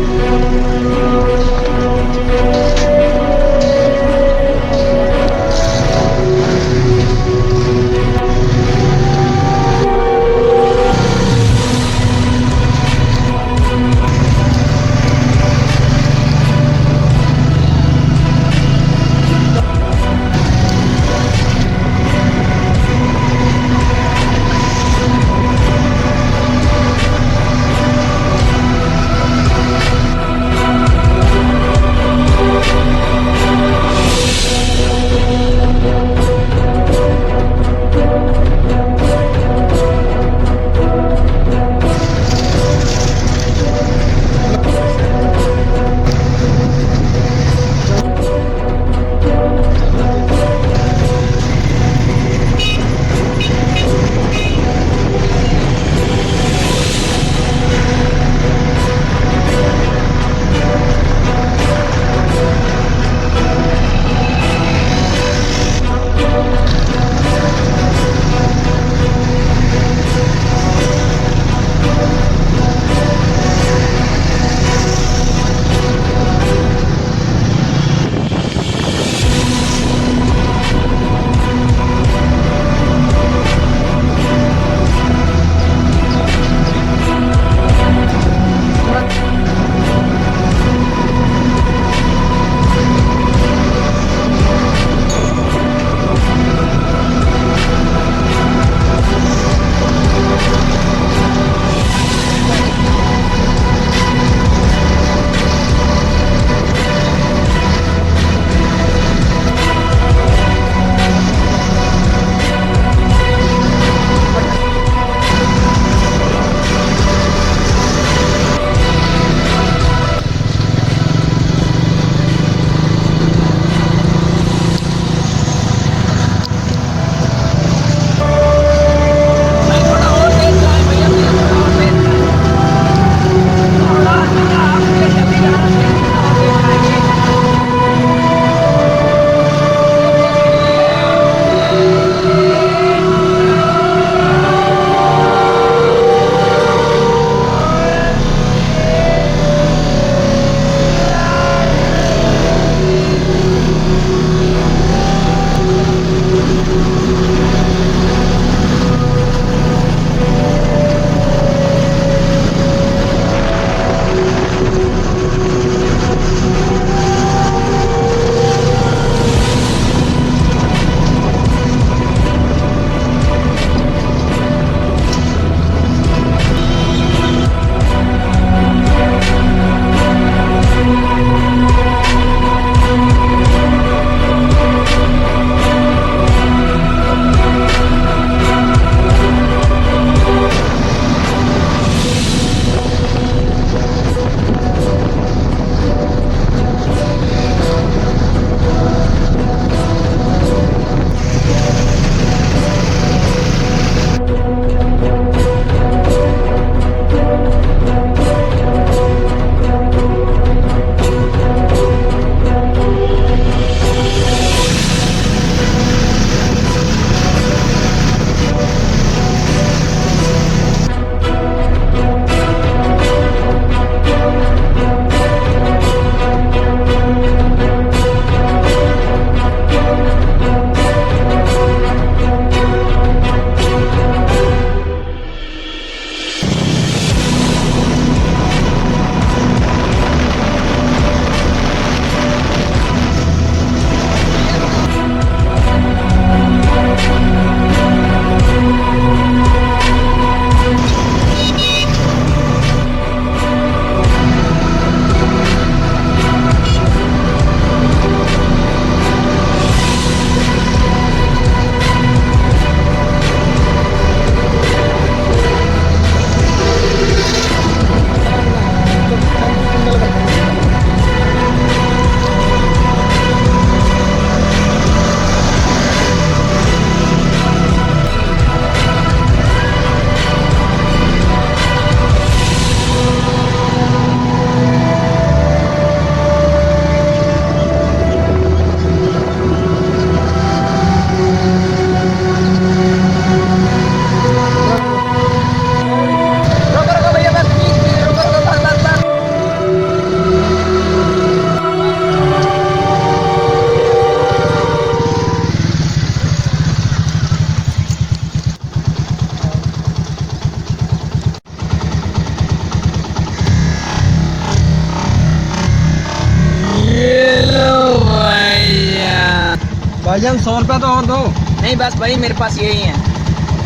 [SPEAKER 3] भाईजान 100 रुपया तो और दो। नहीं बस भाई मेरे पास यही है।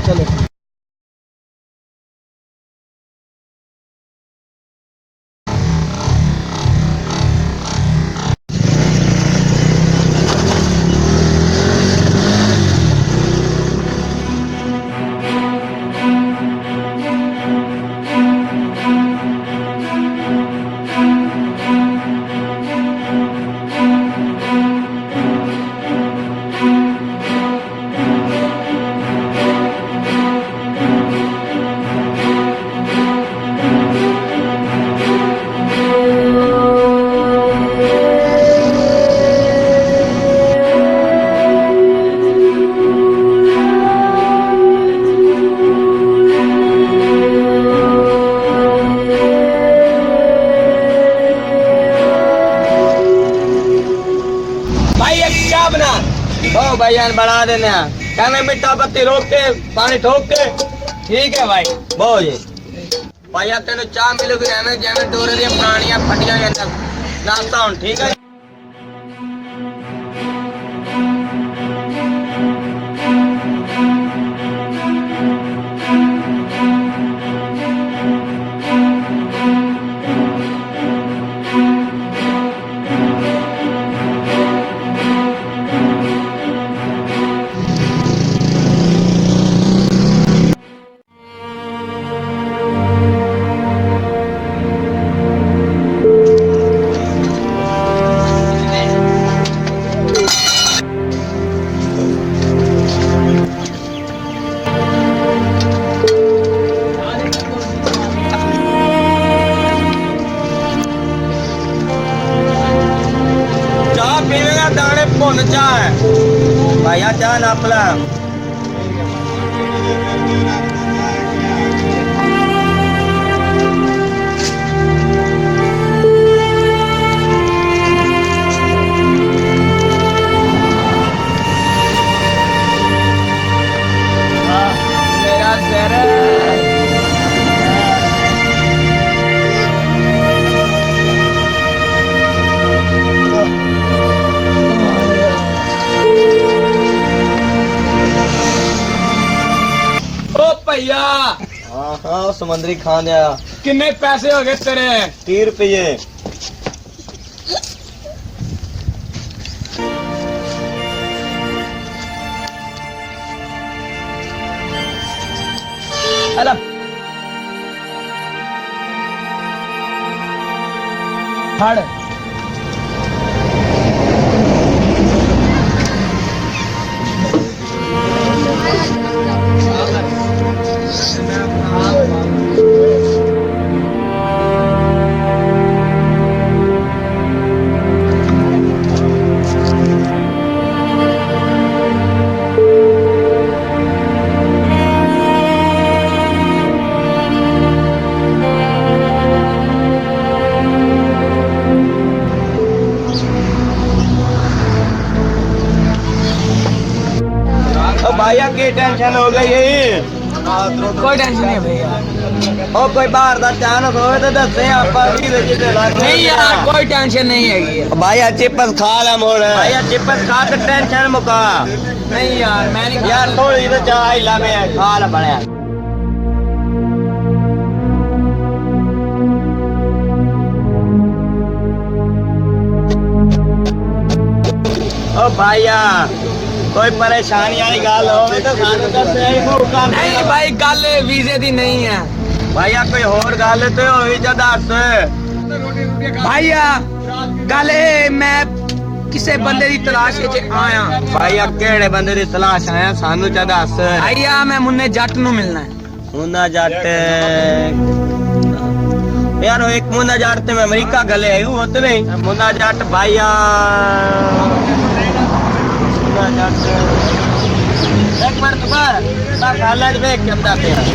[SPEAKER 3] चलो
[SPEAKER 4] भाईजान बढ़ा देने कहने मिट्टा पत्ती रोक के पानी ठोक के ठीक है भाई बहुत जी भाईया तेन चाह मिलूगी एवं जिवें डोरे दी पुरानियां फटियां नाश्ता हुण ठीक है। दाने भुन चाह भाईया चाह नाप ला। मेरा सर
[SPEAKER 3] भैया।
[SPEAKER 4] हाँ समुद्री खान दिया।
[SPEAKER 3] किन्ने पैसे हो गए तेरे?
[SPEAKER 4] 30 रुपये।
[SPEAKER 3] फड़
[SPEAKER 4] भैया की टेंशन हो गई है?
[SPEAKER 3] कोई टेंशन नहीं भैया।
[SPEAKER 4] और कोई बाहर का चांस हो तो दसे आप
[SPEAKER 3] नहीं यार कोई टेंशन नहीं है
[SPEAKER 4] भैया चिप्स खा ला मोड़ भैया चिप्स खा के टेंशन मुका।
[SPEAKER 3] नहीं यार मैं नहीं
[SPEAKER 4] यार थोड़ी तो चाह हिला में खा ला बढ़िया। ओ भैया कोई परेशानी वाली गल हो तो सानू दस मौका
[SPEAKER 3] नहीं भाई गल वीजे दी नहीं है
[SPEAKER 4] भैया कोई होर गल तो होई जा दस
[SPEAKER 3] भैया गल मैं किसे बंदे दी तलाश विच आया।
[SPEAKER 4] भैया केड़े बंदे दी तलाश आया सानू चा दस।
[SPEAKER 3] भैया मैं मुन्ने जट नु मिलना है।
[SPEAKER 4] मुन्ना जट यार एक मुन्ना जट ते मैं अमेरिका गले है वो तो नहीं मुन्ना जट भैया मुन्ना जट एक मिनट बा हालत देख के बताते हैं।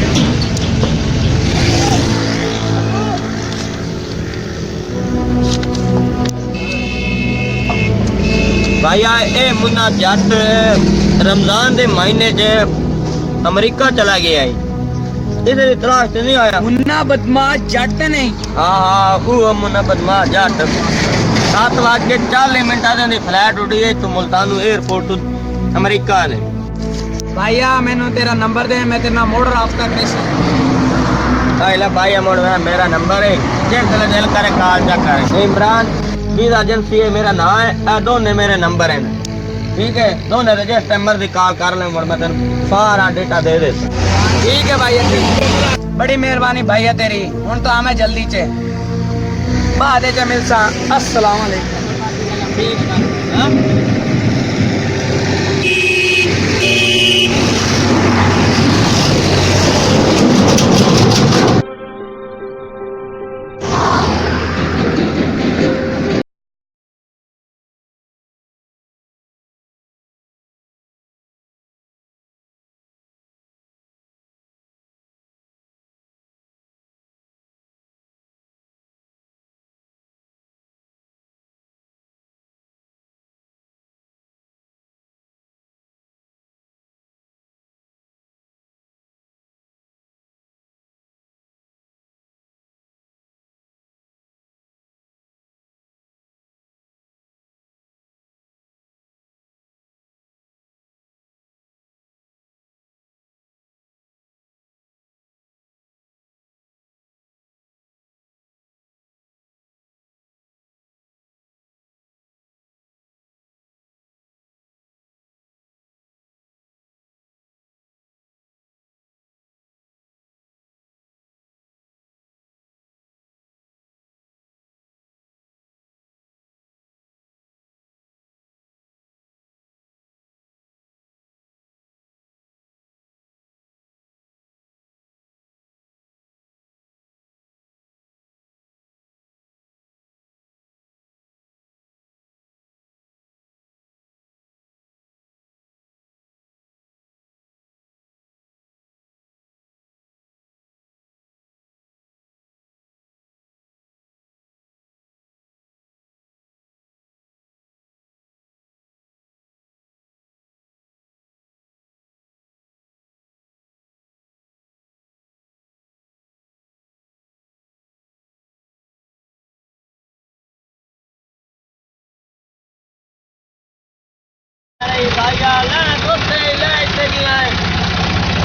[SPEAKER 4] भैया ए मुन्ना जट रमजान दे महीने च अमेरिका चला गया है इधर तलाश तो नहीं आया।
[SPEAKER 3] मुन्ना बदमाश जट नहीं
[SPEAKER 4] हाँ वो मुन्ना बदमाश जट 7:40 फ्लाइट उड़ी है तो मुल्तान एयरपोर्ट ਅਮਰੀਕਾ ਨੇ।
[SPEAKER 3] भाइया मैंने तेरा नंबर दे, मैं तेरे नाल मोड़ राब्ता करे।
[SPEAKER 4] आइला भाई मोड़ मेरा नंबर है, जे तेरा दिल करे कॉल जा कर। इमरान वीजा एजेंसी है, मेरा नाम है, ए दोनों मेरे नंबर हैं, ठीक है? दोनों रजिस्टर नंबर दी कॉल कर ले, मैं तेन सारा डेटा दे दे।
[SPEAKER 3] ठीक है भाइया, ठीक। बड़ी मेहरबानी भाइया तेरी। हुन तो मैं जल्दी चे बाद च मिलसा। अस्सलाम वालेकुम।
[SPEAKER 4] ठीक है हां।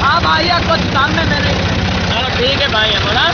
[SPEAKER 3] हाँ भाइया कुछ काम में मेरे।
[SPEAKER 4] चलो ठीक है भाई हमारा।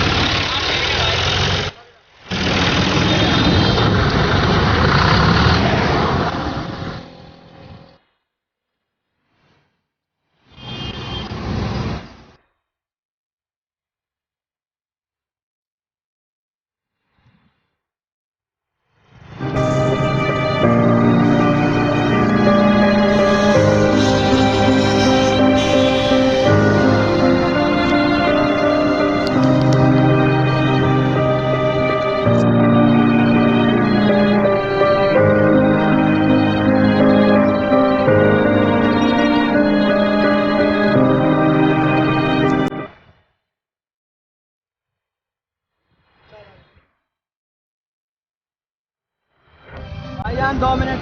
[SPEAKER 3] भाईजान 2 मिनट।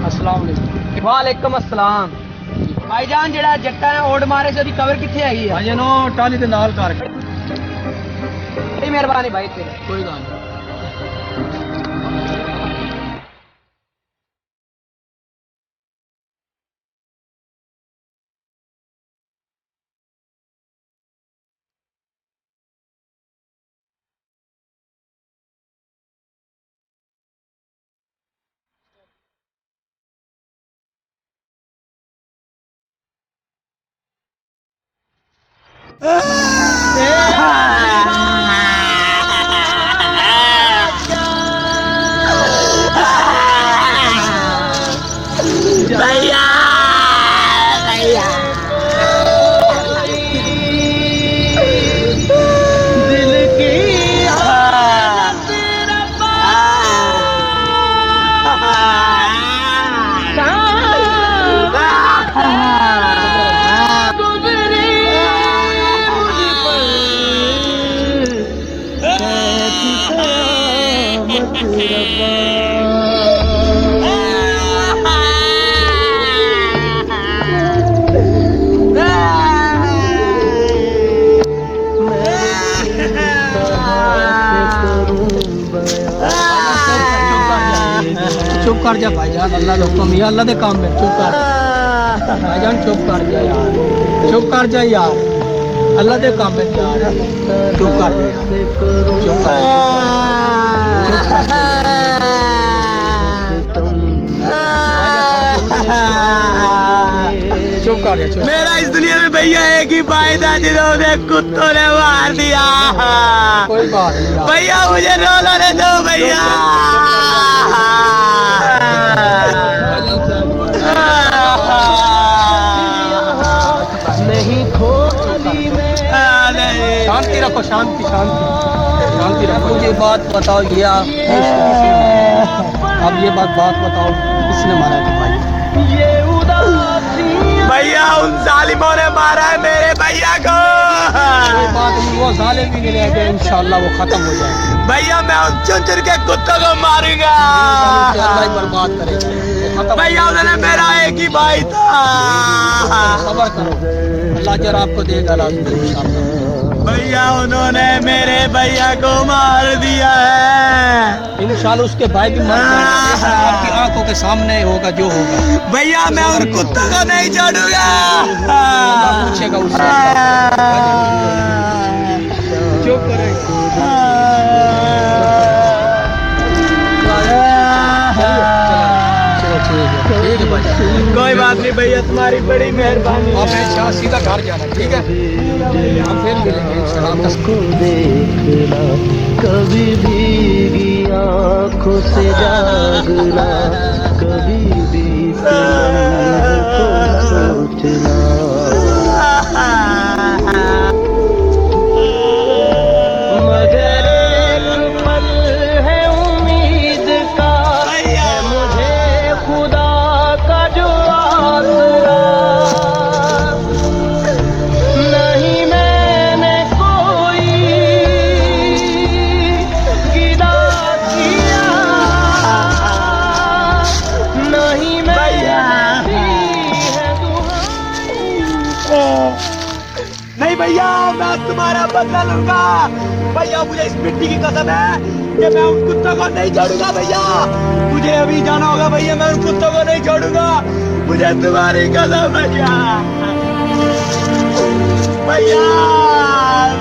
[SPEAKER 3] अस्सलाम वालेकुम। वालेकुम अस्सलाम। भाईजान जेड़ा जट्टा ने ओड मारे से कवर किथे हैगी है?
[SPEAKER 1] ਅਜੇ ਨੂੰ ਟਾਲੀ ਦੇ ਨਾਲ ਕਰ।
[SPEAKER 3] बड़ी मेहरबानी भाई तेरी।
[SPEAKER 1] ਕੋਈ ਗੱਲ ਨਹੀਂ।
[SPEAKER 3] चुप कर जा भाईजान, अल्लाह का हुक्म है, अल्लाह के काम में चुप कर भाईजान, चुप कर जा यार, चुप कर जा यार, अल्लाह के काम में यार, चुप कर जा, चुप कर चुप कर जा, चुप।
[SPEAKER 4] मेरा इस दुनिया में भैया एक ही भाई था जिन्होंने कुत्तों ने मार दिया।
[SPEAKER 3] कोई बात नहीं यार।
[SPEAKER 4] भैया मुझे रो लेने दो भैया।
[SPEAKER 3] शांति रखो, शांति शांति शांति रखो।
[SPEAKER 4] मुझे बात बताओ भैया,
[SPEAKER 3] अब ये बात बताओ, किसने मारा था भाई?
[SPEAKER 4] भैया उन जालिमों ने मारा है मेरे भैया को।
[SPEAKER 3] कोई बात नहीं, वो जालिम भी नहीं रहेगा, इंशाल्लाह वो खत्म हो जाएगा।
[SPEAKER 4] भैया मैं उन चुन चुन के कुत्तों को मारूंगा।
[SPEAKER 3] अल्लाह ही बर्बाद करेगा, वो खत्म।
[SPEAKER 4] भैया उन्होंने मेरा एक ही भाई था।
[SPEAKER 3] सब्र करो, अल्लाह जरा आपको देगा लाज़िम इंशाल्लाह।
[SPEAKER 4] भैया उन्होंने मेरे भैया को मार दिया है।
[SPEAKER 3] इंशाल्लाह उसके भाई भी मर जाएंगे, आपकी आंखों के सामने होगा जो होगा।
[SPEAKER 4] भैया मैं उन कुत्तों को नहीं छोड़ूंगा।
[SPEAKER 3] पूछेगा उससे, चुप करेगा। ठीक है भाई,
[SPEAKER 4] कोई बात नहीं भैया, तुम्हारी बड़ी मेहरबानी।
[SPEAKER 3] आप यहाँ सीधा घर जाना, ठीक है? हम फिर मिलेंगे इंशाल्लाह।
[SPEAKER 9] को देखना, कभी भीगी आँखों से जागना, कभी बीते लम्हों को सोचना। मगर एक पल है उम्मीद का, है मुझे खुदा का जो आसरा। नहीं मैंने कोई गिला किया, नहीं मैंने दी है दुहाई।
[SPEAKER 4] नहीं भैया मैं तुम्हारा बदला लूंगा। भैया मुझे इस मिट्टी की कसम है कि मैं उन कुत्तों को नहीं छोड़ूंगा। भैया मुझे अभी जाना होगा भैया, मैं उन कुत्तों को नहीं छोड़ूंगा। मुझे तुम्हारी कसम भैया। भैया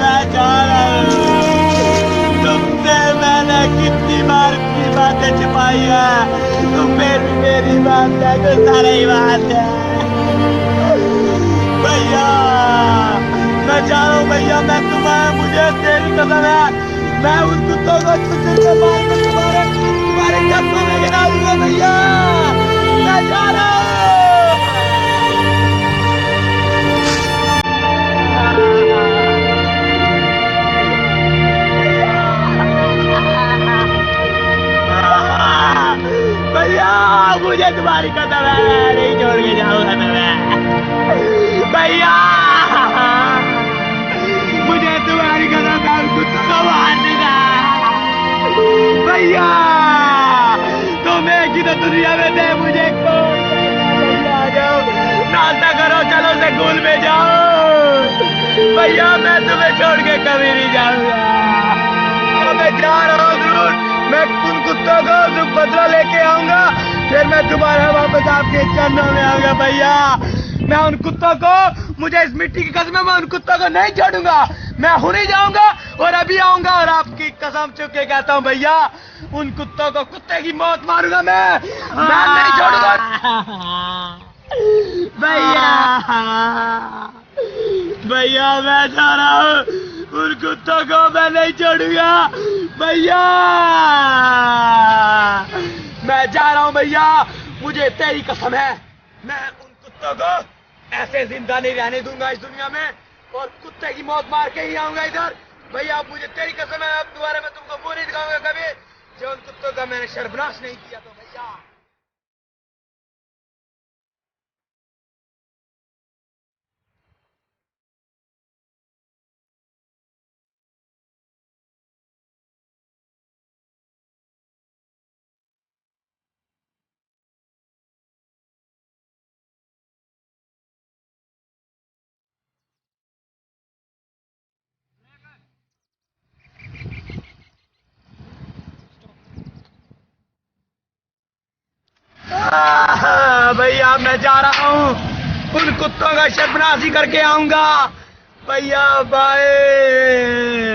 [SPEAKER 4] मैं जा रहा हूँ। तुमसे मैंने कितनी बार की बातें छुपाई है, तुम मेरी बात है तो सारी बात है। भैया मैं जा रहा हूँ भैया, मैं तुम्हारे मुझे तेरी कसम है, मैं उन कुत्तों को छुट्टी से मार कर तुम्हारे कस्मों में गिरा दूंगा भैया। मैं जा रहा हूँ। भैया मुझे तुम्हारी कसम है, नहीं छोड़ के जाऊंगा मैं भैया। मुझे तुम्हारी कसम है, कुत्तों को मार दूंगा भैया। तुम एक ही तो दुनिया में थे, मुझे कौन भैया। आ जाओ नाश्ता करो, चलो स्कूल में जाओ भैया। मैं तुम्हें छोड़ के कभी नहीं जाऊंगा। मैं जा रहा हूँ जरूर, मैं उन कुत्तों को बदला लेके आऊंगा, फिर मैं दोबारा वापस आपके चरणों में आऊंगा भैया। मैं उन कुत्तों को, मुझे इस मिट्टी की कसम है, मैं उन कुत्तों को नहीं छोड़ूंगा। मैं हुनी जाऊंगा और अभी आऊंगा और आपकी कसम चुप के कहता हूँ भैया, उन कुत्तों को कुत्ते की मौत मारूंगा मैं नहीं छोड़ूंगा भैया। भैया मैं जा रहा हूँ, उन कुत्तों को मैं नहीं छोड़ूंगा भैया। मैं जा रहा हूँ भैया, मुझे तेरी कसम है, मैं उन कुत्तों को ऐसे जिंदा नहीं रहने दूंगा इस दुनिया में, और कुत्ते की मौत मार के ही आऊंगा इधर भैया। मुझे तेरी कसम है, अब दोबारा मैं तुमको मुंह नहीं दिखाऊंगा कभी, जो उन कुत्तों का मैंने सर्वनाश नहीं किया तो भैया।
[SPEAKER 1] भैया मैं जा रहा हूँ, उन कुत्तों का सर्वनाशी करके आऊंगा भैया। बाय।